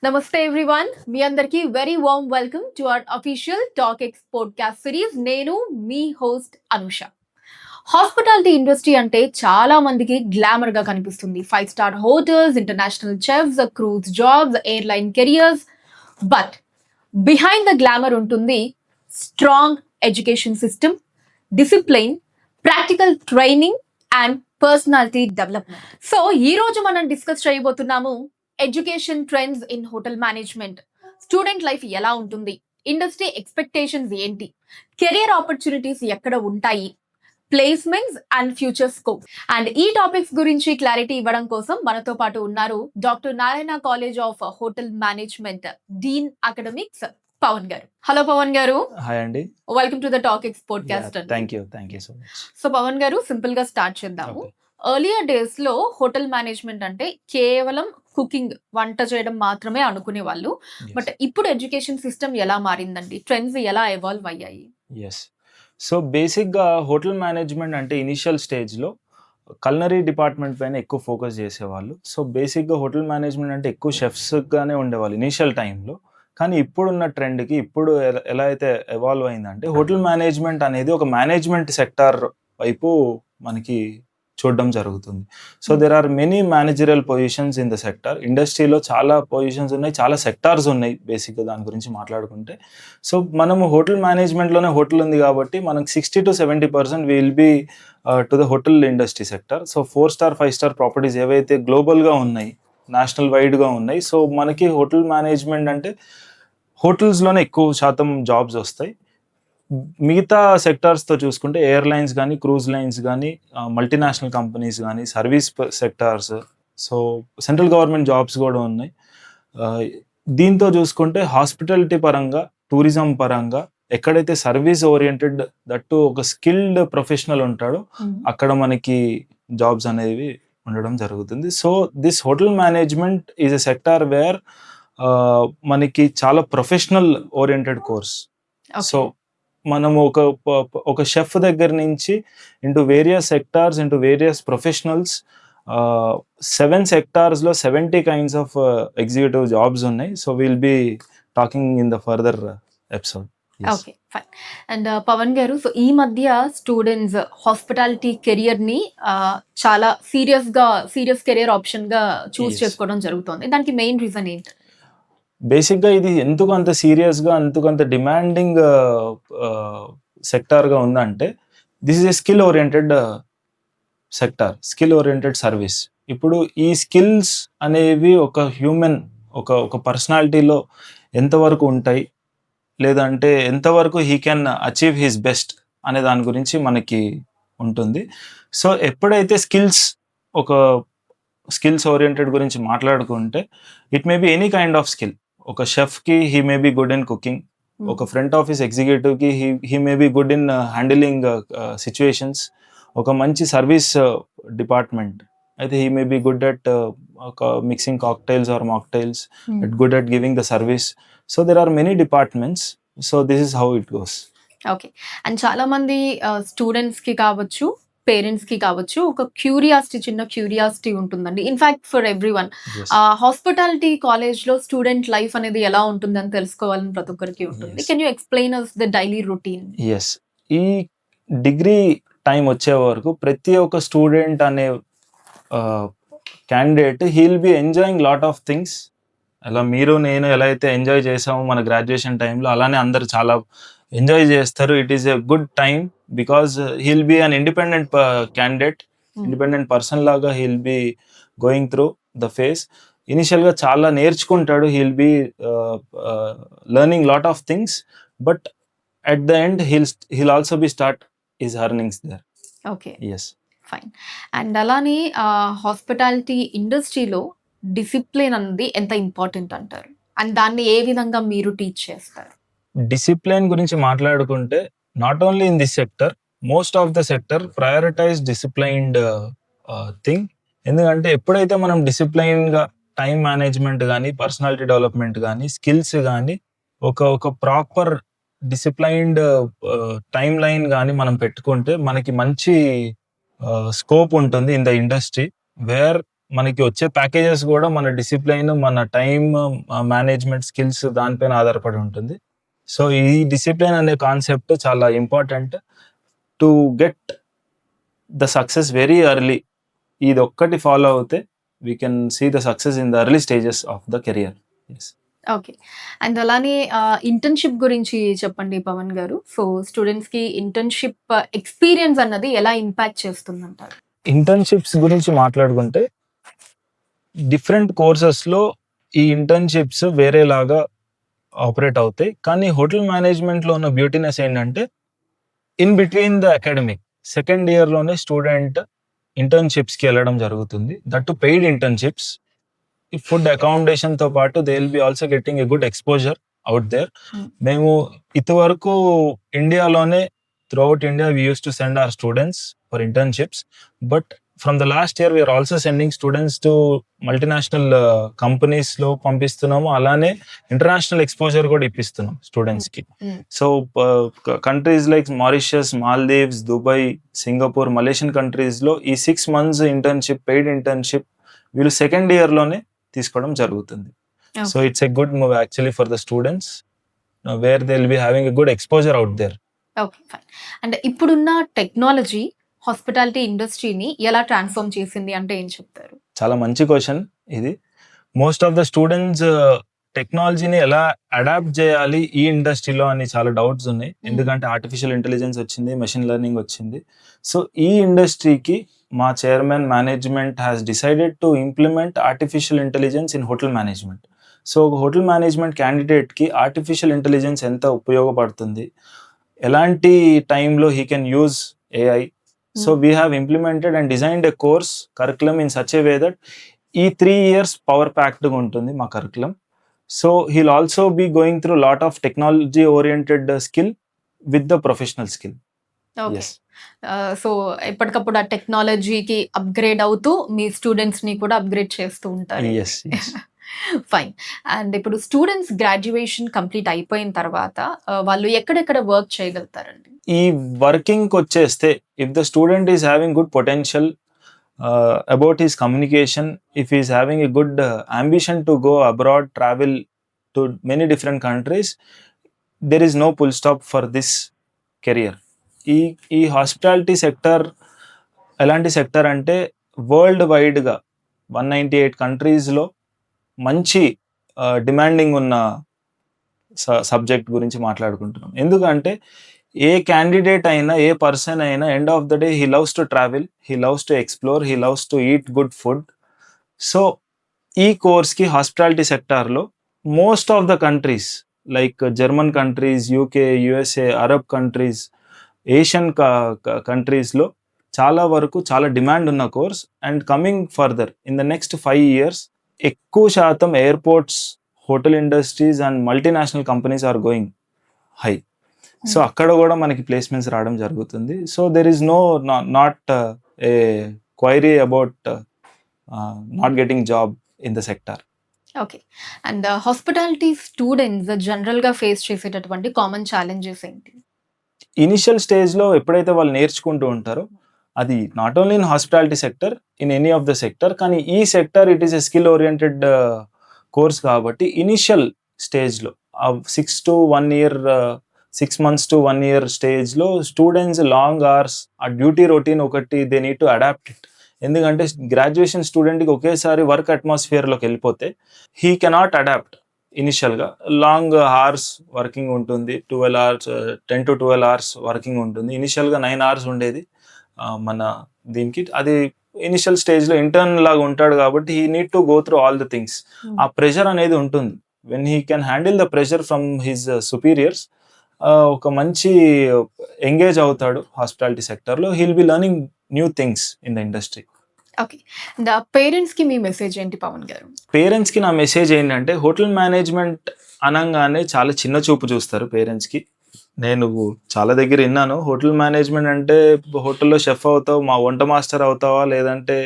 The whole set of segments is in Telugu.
నమస్తే ఎవ్రీవన్, మీ అందరికీ very warm welcome to our official talk X podcast series. నేను మీ హోస్ట్ అనుష. హాస్పిటాలిటీ ఇండస్ట్రీ అంటే చాలా మందికి గ్లామర్ గా కనిపిస్తుంది. 5 star hotels, international chefs, cruise jobs, airline careers. But behind the glamour ఉంటుంది strong education system, discipline, practical training and personality development. So ఈ రోజు మనం డిస్కస్ చేయబోతున్నాము education trends in hotel management. Student life ఎలా ఉంటుంది, ఇండస్ట్రీ ఎక్స్పెక్టేషన్స్ ఏంటి, కెరియర్ ఆపర్చునిటీస్ ఎక్కడ ఉంటాయి, placements and future scope. And ఈ టాపిక్స్ గురించి క్లారిటీ ఇవ్వడం కోసం మనతో పాటు ఉన్నారు doctor Narayana college of hotel management dean academics Pavan garu. Hello Pavan garu. Hi అండి. Welcome to the talk X podcast. Thank you so much. So Pavan garu, simple గా స్టార్ట్ చేద్దాము. ఎర్లియర్ డేస్ లో హోటల్ మేనేజ్మెంట్ అంటే కేవలం కుకింగ్, వంట చేయడం మాత్రమే అనుకునే వాళ్ళు. బట్ ఇప్పుడు ఎడ్యుకేషన్ సిస్టమ్ ఎలా మారిందండి, ట్రెండ్స్ ఎలా ఎవాల్వ్ అయ్యాయి? ఎస్, సో బేసిక్గా హోటల్ మేనేజ్మెంట్ అంటే ఇనిషియల్ స్టేజ్లో కల్నరీ డిపార్ట్మెంట్ పైన ఎక్కువ ఫోకస్ చేసేవాళ్ళు. సో బేసిక్గా హోటల్ మేనేజ్మెంట్ అంటే ఎక్కువ షెఫ్స్గానే ఉండేవాళ్ళు ఇనిషియల్ టైంలో. కానీ ఇప్పుడున్న ట్రెండ్కి ఇప్పుడు ఎలా అయితే ఎవాల్వ్ అయిందంటే హోటల్ మేనేజ్మెంట్ అనేది ఒక మేనేజ్మెంట్ సెక్టార్ వైపు మనకి చూడడం జరుగుతుంది. So there are many managerial positions in the sector. ఇండస్ట్రీలో చాలా పొజిషన్స్ ఉన్నాయి, చాలా సెక్టార్స్ ఉన్నాయి బేసిక్గా దాని గురించి మాట్లాడుకుంటే. సో మనము హోటల్ మేనేజ్మెంట్లోనే హోటల్ ఉంది కాబట్టి మనకు 60 to 70% will be to the hotel industry sector. So 4-star 5-star properties ఏవైతే గ్లోబల్గా ఉన్నాయి, నేషనల్ వైడ్గా ఉన్నాయి. సో మనకి హోటల్ మేనేజ్మెంట్ అంటే హోటల్స్లోనే ఎక్కువ శాతం జాబ్స్ వస్తాయి. మిగతా సెక్టార్స్తో చూసుకుంటే ఎయిర్లైన్స్ కానీ, క్రూజ్ లైన్స్ కానీ, మల్టీనేషనల్ కంపెనీస్ కానీ, service sectors, so central government jobs కూడా ఉన్నాయి. దీంతో చూసుకుంటే హాస్పిటాలిటీ పరంగా, టూరిజం పరంగా ఎక్కడైతే సర్వీస్ ఓరియంటెడ్, దట్టు ఒక స్కిల్డ్ ప్రొఫెషనల్ ఉంటాడో అక్కడ మనకి జాబ్స్ అనేవి ఉండడం జరుగుతుంది. So this hotel management is a sector where మనకి చాలా ప్రొఫెషనల్ ఓరియంటెడ్ కోర్స్. సో మనము ఒక షెఫ్ దగ్గర నుంచి into various sectors, into various professionals, 7 సెక్టార్స్లో 70 kinds ఆఫ్ ఎగ్జిక్యూటివ్ జాబ్స్ ఉన్నాయి. So will be talking in the further episode. Okay, fine. And Pavan garu, so ఈ మధ్య స్టూడెంట్స్ హాస్పిటాలిటీ కెరియర్ ని చాలా సీరియస్ కెరియర్ ఆప్షన్ గా చూస్ చేసుకోవడం జరుగుతుంది. దానికి మెయిన్ రీజన్ ఏంటి? బేసిక్గా ఇది ఎందుకు అంత సీరియస్గా, అంత డిమాండింగ్ సెక్టార్గా ఉందంటే this is a skill oriented sector, skill oriented service. ఇప్పుడు ఈ స్కిల్స్ అనేవి ఒక హ్యూమన్, ఒక పర్సనాలిటీలో ఎంతవరకు ఉంటాయి, లేదంటే ఎంతవరకు he can achieve his best అనే దాని గురించి మనకి ఉంటుంది. సో ఎప్పుడైతే స్కిల్స్ ఓరియంటెడ్ గురించి మాట్లాడుకుంటే it may be any kind of skill. ఒక షెఫ్కి he may be good in cooking, ఒక ఫ్రంట్ ఆఫీస్ ఎగ్జిక్యూటివ్కి he may be good in handling situations, ఒక మంచి సర్వీస్ డిపార్ట్మెంట్ అయితే he may be good at mixing cocktails or mocktails, good at giving the service. So there are many departments. So this is how it goes. Okay. And చాలా మంది స్టూడెంట్స్ కి కావచ్చు, పేరెంట్స్ కి కావచ్చు, ఒక చిన్న క్యూరియాసిటీ ఉంటుందండి. In fact for everyone, hospitality college లో స్టూడెంట్ లైఫ్ అనేది ఎలా ఉంటుందని తెలుసుకోవాలని ప్రతి ఒక్కరికి ఉంటుంది. Can you explain us the daily routine? Yes, ఈ డిగ్రీ టైం వచ్చే వరకు ప్రతి ఒక్క స్టూడెంట్ అనే candidate he'll be enjoying lot of things. అలా మీరు నేను ఎలా అయితే ఎంజాయ్ చేసామో మన గ్రాడ్యుయేషన్ టైంలో, అలానే అందరు చాలా ఎంజాయ్ చేస్తారు. It is a good time because he'll be an independent candidate, independent person లాగా he'll be going through the phase. ఇనిషియల్గా చాలా నేర్చుకుంటాడు, he'll be learning lot of things, but at the end he'll also be start his earnings there. Okay, yes, fine. And అలానే హాస్పిటాలిటీ ఇండస్ట్రీలో డిసిప్లిన్ అనేది ఎంత ఇంపార్టెంట్ అంటారు, అండ్ దాన్ని ఏ విధంగా మీరు టీచ్ చేస్తారు? డిసిప్లిన్ గురించి మాట్లాడుకుంటే not only in this sector, most of the sector prioritize disciplined thing. ఎందుకంటే ఎప్పుడైతే మనం డిసిప్లైన్గా టైం మేనేజ్మెంట్ కానీ, పర్సనాలిటీ డెవలప్మెంట్ కానీ, స్కిల్స్ కానీ, ఒక ప్రాపర్ డిసిప్లైన్డ్ టైం లైన్ కానీ మనం పెట్టుకుంటే మనకి మంచి స్కోప్ ఉంటుంది ఇన్ ద ఇండస్ట్రీ, వేర్ మనకి వచ్చే ప్యాకేజెస్ కూడా మన డిసిప్లైన్, మన టైం మేనేజ్మెంట్ స్కిల్స్ దానిపైన ఆధారపడి ఉంటుంది. సో ఈ డిసిప్లైన్ అనే కాన్సెప్ట్ చాలా important to get the success very early. ఇది ఒక్కటి ఫాలో అవుతే we can see the success in the early stages of the career. Okay. And అలానే ఇంటర్న్‌షిప్ గురించి చెప్పండి పవన్ గారు. సో స్టూడెంట్స్‌కి ఇంటర్న్‌షిప్ ఎక్స్‌పీరియన్స్ అన్నది ఎలా ఇంపాక్ట్ చేస్తుందంటారు? ఇంటర్న్షిప్స్ గురించి మాట్లాడుకుంటే డిఫరెంట్ కోర్సెస్లో ఈ ఇంటర్న్షిప్స్ వేరేలాగా ఆపరేట్ అవుతాయి. కానీ హోటల్ మేనేజ్మెంట్లో ఉన్న బ్యూటీనెస్ ఏంటంటే in between the academic second ఇయర్లోనే స్టూడెంట్ ఇంటర్న్షిప్స్కి వెళ్ళడం జరుగుతుంది. దట్ టు పెయిడ్ ఇంటర్న్షిప్స్. ఈ ఫుడ్ అకామిడేషన్తో పాటు they will be also getting a good exposure out there. మేము ఇదివరకు ఇండియాలోనే throughout India we used to send our students for internships, but from the last year we are also sending students to multinational companies లో పంపిస్తున్నాము. అలానే ఇంటర్నేషనల్ ఎక్స్పోజర్ కూడా ఇప్పిస్తున్నాం స్టూడెంట్స్ కి. So countries like Mauritius, Maldives, Dubai, Singapore, Malaysian countries లో ఈ 6 months ఇంటర్న్షిప్, పెయిడ్ ఇంటర్న్షిప్ వీళ్ళు సెకండ్ ఇయర్ లోనే తీసుకోవడం జరుగుతుంది. So it's a good move actually for the students where they will be having a good exposure out there. Okay, fine. And ఇప్పుడున్న టెక్నాలజీ హాస్పిటాలిటీ ఇండస్ట్రీని ఎలా ట్రాన్స్ఫార్మ్ చేసింది అంటే ఏం చెప్తారు? చాలా మంచి క్వశ్చన్ ఇది. మోస్ట్ ఆఫ్ ద స్టూడెంట్స్ టెక్నాలజీని ఎలా అడాప్ట్ చేయాలి ఈ ఇండస్ట్రీలో అని చాలా డౌట్స్ ఉన్నాయి. ఎందుకంటే ఆర్టిఫిషియల్ ఇంటెలిజెన్స్ వచ్చింది, మెషిన్ లెర్నింగ్ వచ్చింది. సో ఈ ఇండస్ట్రీకి మా chairman management has decided to implement artificial intelligence in hotel management. So ఒక హోటల్ మేనేజ్మెంట్ క్యాండిడేట్కి ఆర్టిఫిషియల్ ఇంటెలిజెన్స్ ఎంత ఉపయోగపడుతుంది, ఎలాంటి టైంలో he can use AI. So we have implemented and designed a course curriculum in such a way that ఈ 3 years పవర్ ప్యాక్డ్గా ఉంటుంది మా curriculum. So he'll also be going through lot of technology oriented skill with the professional skill. Okay. So ఎప్పటికప్పుడు ఆ టెక్నాలజీకి అప్గ్రేడ్ అవుతూ మీ స్టూడెంట్స్ ని కూడా అప్గ్రేడ్ చేస్తూ ఉంటారు. ఫైన్. అండ్ ఇప్పుడు స్టూడెంట్స్ గ్రాడ్యుయేషన్ కంప్లీట్ అయిపోయిన తర్వాత వాళ్ళు ఎక్కడెక్కడ వర్క్ చేయగలుగుతారండి? ఈ వర్కింగ్ వచ్చేస్తే if the student is having good potential about his communication, if is having a good ambition to go abroad, travel to many different countries, there is no full stop for this career. ఈ హాస్పిటాలిటీ సెక్టర్ ఎలాంటి సెక్టర్ అంటే వరల్డ్ వైడ్గా 198 కంట్రీస్లో మంచి డిమాండింగ్ ఉన్న సబ్జెక్ట్ గురించి మాట్లాడుకుంటున్నాం. ఎందుకంటే ఏ క్యాండిడేట్ అయినా, ఏ పర్సన్ అయినా end of the day he loves to travel, he loves to explore, he loves to eat good food. So ఈ కోర్స్కి హాస్పిటాలిటీ సెక్టార్లో most of the countries like German countries, UK, USA, Arab countries, Asian కంట్రీస్లో చాలా వరకు చాలా డిమాండ్ ఉన్న course. And coming further in the next 5 years ఎక్కువ శాతం airports, hotel industries and multinational companies are going high. So అక్కడ కూడా మనకి ప్లేస్మెంట్స్ రావడం జరుగుతుంది. So there is not a query about not getting job in the sector. Okay. And hospitality students జనరల్గా ఫేస్ చేసేటటువంటి కామన్ ఛాలెంజెస్ ఏంటి? ఇనిషియల్ స్టేజ్లో ఎప్పుడైతే వాళ్ళు నేర్చుకుంటూ ఉంటారో, అది not only in hospitality sector, in any of the sector, కానీ ఈ sector it is a skill oriented course కాబట్టి ఇనిషియల్ స్టేజ్లో 6 months to 1 year స్టేజ్లో స్టూడెంట్స్ లాంగ్ అవర్స్, ఆ డ్యూటీ రొటీన్ ఒకటి they need to adapt it. ఎందుకంటే గ్రాడ్యుయేషన్ స్టూడెంట్కి ఒకేసారి వర్క్ అట్మాస్ఫియర్లోకి వెళ్ళిపోతే హీ కెనాట్ అడాప్ట్. ఇనిషియల్గా లాంగ్ అవర్స్ వర్కింగ్ ఉంటుంది, 10 to 12 hours వర్కింగ్ ఉంటుంది. ఇనిషియల్గా 9 hours ఉండేది మన దీనికి. అది ఇనిషియల్ స్టేజ్లో ఇంటర్న్ లాగా ఉంటాడు కాబట్టి he need to go through all the things. ఆ ప్రెషర్ అనేది ఉంటుంది. When he can handle the pressure from his superiors, ఒక మంచి ఎంగేజ్ అవుతాడు హాస్పిటాలిటీ సెక్టర్లో. Heal be learning new things in the industry. Okay. పేరెంట్స్కి మీ మెసేజ్ ఏంటి పవన్ గారు? పేరెంట్స్కి నా మెసేజ్ ఏంటంటే, హోటల్ మేనేజ్మెంట్ అనగానే చాలా చిన్న చూపు చూస్తారు పేరెంట్స్కి. నేను చాలా దగ్గర విన్నాను, హోటల్ మేనేజ్మెంట్ అంటే హోటల్లో షెఫ్ అవుతావు, మా వంట మాస్టర్ అవుతావా, లేదంటే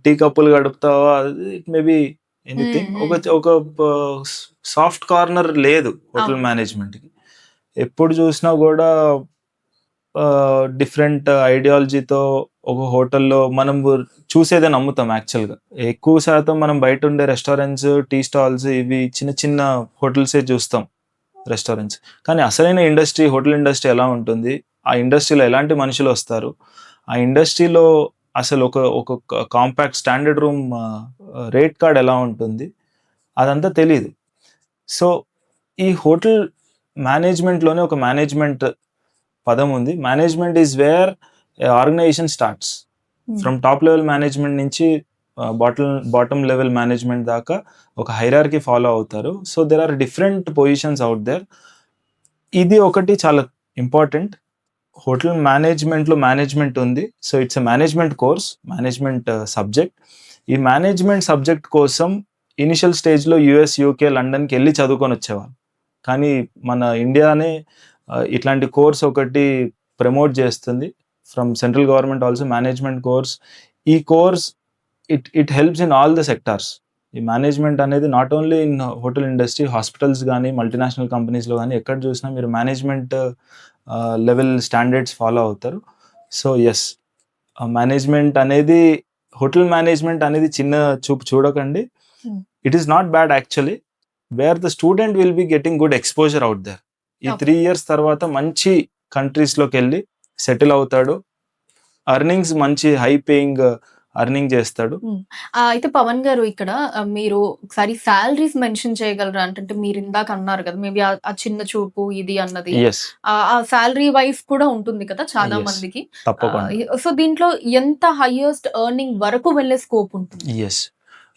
టీ కప్పులు గడుపుతావా, ఇట్ మేబీ ఎనీథింగ్. ఒక సాఫ్ట్ కార్నర్ లేదు హోటల్ మేనేజ్మెంట్కి. ఎప్పుడు చూసినా కూడా డిఫరెంట్ ఐడియాలజీతో ఒక హోటల్లో మనం చూసేదే నమ్ముతాం యాక్చువల్గా. ఎక్కువ శాతం మనం బయట ఉండే రెస్టారెంట్స్, టీ స్టాల్స్, ఇవి చిన్న చిన్న హోటల్సే చూస్తాం రెస్టారెంట్స్. కానీ అసలైన ఇండస్ట్రీ, హోటల్ ఇండస్ట్రీ ఎలా ఉంటుంది, ఆ ఇండస్ట్రీలో ఎలాంటి మనుషులు వస్తారు, ఆ ఇండస్ట్రీలో అసలు ఒక compact standard room rate card ఎలా ఉంటుంది, అదంతా తెలియదు. సో ఈ హోటల్ మేనేజ్మెంట్లోనే ఒక మేనేజ్మెంట్ పదం ఉంది. Management is where organisation starts. From top level management నుంచి బాటమ్ లెవెల్ మేనేజ్మెంట్ దాకా ఒక హైరార్కీ ఫాలో అవుతారు. So there are different positions out there. ఇది ఒకటి చాలా ఇంపార్టెంట్. హోటల్ మేనేజ్మెంట్లో మేనేజ్మెంట్ ఉంది. So it's a management course, management subject. ఈ మేనేజ్మెంట్ సబ్జెక్ట్ కోసం ఇనిషియల్ స్టేజ్లో యూఎస్, యూకే, లండన్కి వెళ్ళి చదువుకొని వచ్చేవాళ్ళు. కానీ మన ఇండియానే ఇట్లాంటి కోర్స్ ఒకటి ప్రమోట్ చేస్తుంది. From central government also management course. ఈ course it helps in all the sectors. ఈ మేనేజ్మెంట్ అనేది not only in hotel industry, hospitals కానీ, మల్టీనేషనల్ కంపెనీస్లో కానీ ఎక్కడ చూసినా మీరు మేనేజ్మెంట్ లెవెల్ స్టాండర్డ్స్ ఫాలో అవుతారు. సో ఎస్, మేనేజ్మెంట్ అనేది, హోటల్ మేనేజ్మెంట్ అనేది చిన్న చూపు చూడకండి. It is not bad actually, where the student will be getting good exposure out there. ఈ 3 years తర్వాత మంచి కంట్రీస్లోకి వెళ్ళి సెటిల్ అవుతాడు. అర్నింగ్స్ మంచి హై పేయింగ్ అర్నింగ్ చేస్తాడు. అయితే పవన్ గారు, ఇక్కడ మీరు ఒకసారి సాలరీస్ మెన్షన్ చేయగలరా? అంటే మీరు ఇందాక అన్నారు కదా, మేబీ ఆ చిన్న చూపు ఇది అన్నది, ఎస్, ఆ సాలరీ వైస్ కూడా ఉంటుంది కదా చాలా Yes. మందికి. తప్పకుండా. సో దీంట్లో ఎంత హైయెస్ట్ ఎర్నింగ్ వరకు వెళ్ళే స్కోప్ ఉంటుంది? ఎస్,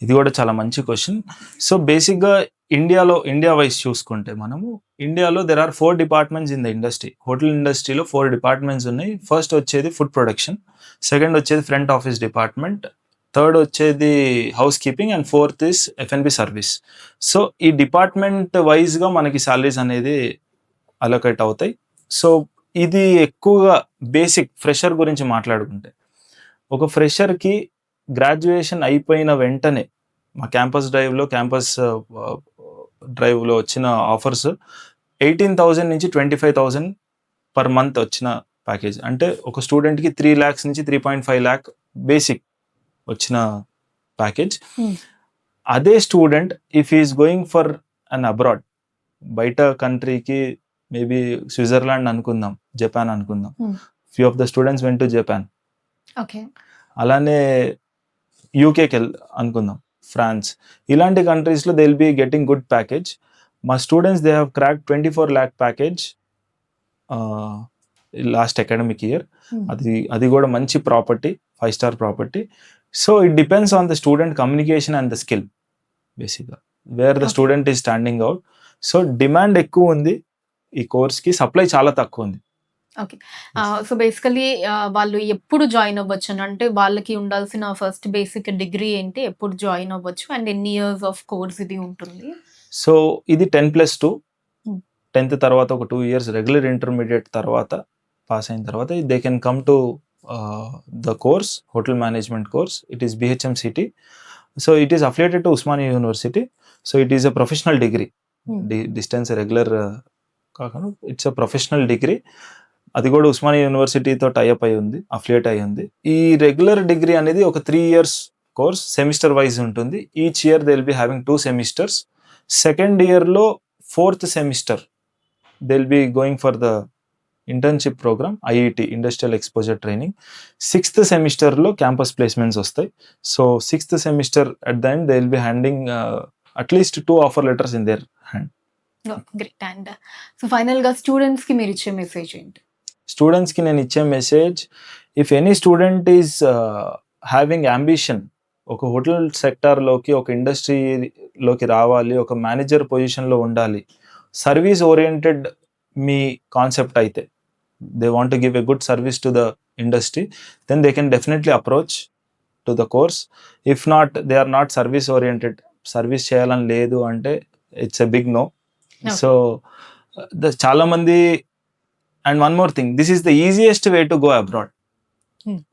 ఇది కూడా చాలా మంచి క్వశ్చన్. సో బేసిక్గా ఇండియా వైజ్ చూసుకుంటే మనము ఇండియాలో there are 4 departments in the industry. Hotel ఇండస్ట్రీలో 4 డిపార్ట్మెంట్స్ ఉన్నాయి. ఫస్ట్ వచ్చేది ఫుడ్ ప్రొడక్షన్, సెకండ్ వచ్చేది ఫ్రంట్ ఆఫీస్ డిపార్ట్మెంట్, థర్డ్ వచ్చేది housekeeping, and fourth is F&B service. So ఈ డిపార్ట్మెంట్ వైజ్గా మనకి సాలరీస్ అనేది అలొకేట్ అవుతాయి. సో ఇది ఎక్కువగా బేసిక్ ఫ్రెషర్ గురించి మాట్లాడుకుంటే, ఒక ఫ్రెషర్కి గ్రాడ్యుయేషన్ అయిపోయిన వెంటనే మా క్యాంపస్ డ్రైవ్లో వచ్చిన ఆఫర్స్ 18,000 నుంచి 25,000 పర్ మంత్ వచ్చిన ప్యాకేజ్. అంటే ఒక స్టూడెంట్కి 3 lakhs నుంచి 3.5 lakh బేసిక్ వచ్చిన ప్యాకేజ్. అదే student if is going for an abroad, బయట కంట్రీకి, మేబీ స్విట్జర్లాండ్ అనుకుందాం, జపాన్ అనుకుందాం, few of the students went to Japan. Okay, అలానే యూకేకి అనుకుందాం, ఫ్రాన్స్, ఇలాంటి కంట్రీస్లో they will be getting good package. మా students they have crack 24 lakh package last academic year. అది కూడా మంచి property, 5-star property. So it depends on the student communication and the skill, బేసిక్గా wear the student is standing out. So demand ఎక్కువ ఉంది ఈ కోర్స్కి, సప్లై చాలా తక్కువ ఉంది. ఓకే. సో బేసికలీ వాళ్ళు ఎప్పుడు జాయిన్ అవ్వచ్చు? అంటే వాళ్ళకి ఉండాల్సిన ఫస్ట్ బేసిక్ డిగ్రీ ఏంటి, ఎప్పుడు జాయిన్ అవ్వచ్చు, అండ్ ఎన్ని ఇయర్స్ ఆఫ్ కోర్స్ ఇది ఉంటుంది? సో ఇది 10+2, 10th తర్వాత ఒక 2 years రెగ్యులర్ ఇంటర్మీడియట్ తర్వాత పాస్ అయిన తర్వాత they can come to the course, hotel management course. It is BHMCT. So it is affiliated to Osmania university. So it is a professional degree, distance regular కాకుండా ఇట్స్ ఎ ప్రొఫెషనల్ డిగ్రీ. అది కూడా ఉస్మానియా యూనివర్సిటీతో టైఅప్ అయి ఉంది, అఫిలియేట్ అయి ఉంది. ఈ రెగ్యులర్ డిగ్రీ అనేది ఒక 3 years కోర్స్, సెమిస్టర్ వైజ్ ఉంటుంది. Each year they will be having 2 semesters. Second ఇయర్లో 4th semester they will be going for the internship programme, IET, industrial exposure training. 6th సెమిస్టర్లో క్యాంపస్ ప్లేస్మెంట్స్ వస్తాయి. So 6th semester at the end they will be handing at least 2 offer letters in their hand. Great. And so ఫైనల్గా స్టూడెంట్స్కి మీరు ఇచ్చే మెసేజ్ ఏంటి? స్టూడెంట్స్కి నేను ఇచ్చే message, if any student is having ambition, ఒక హోటల్ సెక్టార్లోకి, ఒక ఇండస్ట్రీలోకి రావాలి, ఒక మేనేజర్ పొజిషన్లో ఉండాలి, సర్వీస్ ఓరియంటెడ్ మీ కాన్సెప్ట్ అయితే, they want to give a good service to the industry, then they can definitely approach to the course. If not, they are not service oriented, service చేయాలని లేదు అంటే it's a big no. So చాలా మంది, and one more thing, this is the easiest way to go abroad.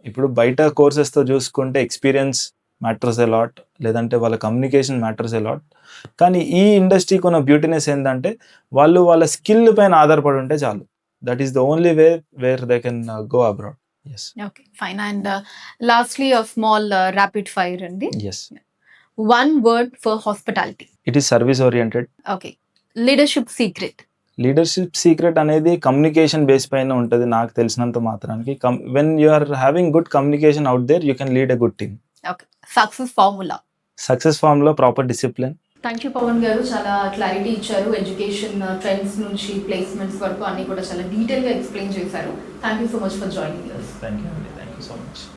ఇప్పుడు బయట కోర్సెస్తో చూసుకుంటే ఎక్స్పీరియన్స్ మ్యాటర్స్ ఎ లాట్, లేదంటే వాళ్ళ కమ్యూనికేషన్ మ్యాటర్స్ ఎ లాట్. కానీ ఈ ఇండస్ట్రీకి ఉన్న బ్యూటీనెస్ ఏంటంటే వాళ్ళు వాళ్ళ స్కిల్ పైన ఆధారపడి ఉంటే చాలు. That is the only way where they can go abroad. Yes. Okay fine. And lastly a small rapid fire అండి. Yes. One word for hospitality. It is service oriented. Okay. Leadership secret. Leadership secret అనేది కమ్యూనికేషన్ బేస్ పైన ఉంటుంది నాకు తెలిసినంత మాత్రానికి. When you are having good communication out there you can lead a good team. Okay. Success formula. Success formula proper discipline. Thank you Pavan garu, చాలా క్లారిటీ ఇచ్చారు. ఎడ్యుకేషన్ ట్రెండ్స్ నుంచి ప్లేస్మెంట్స్ వరకు అన్ని కూడా చాలా డీటెయిల్గా ఎక్స్ప్లెయిన్ చేశారు. Thank you so much for joining us. Thank you అండి, థ్యాంక్ యూ సో మచ్.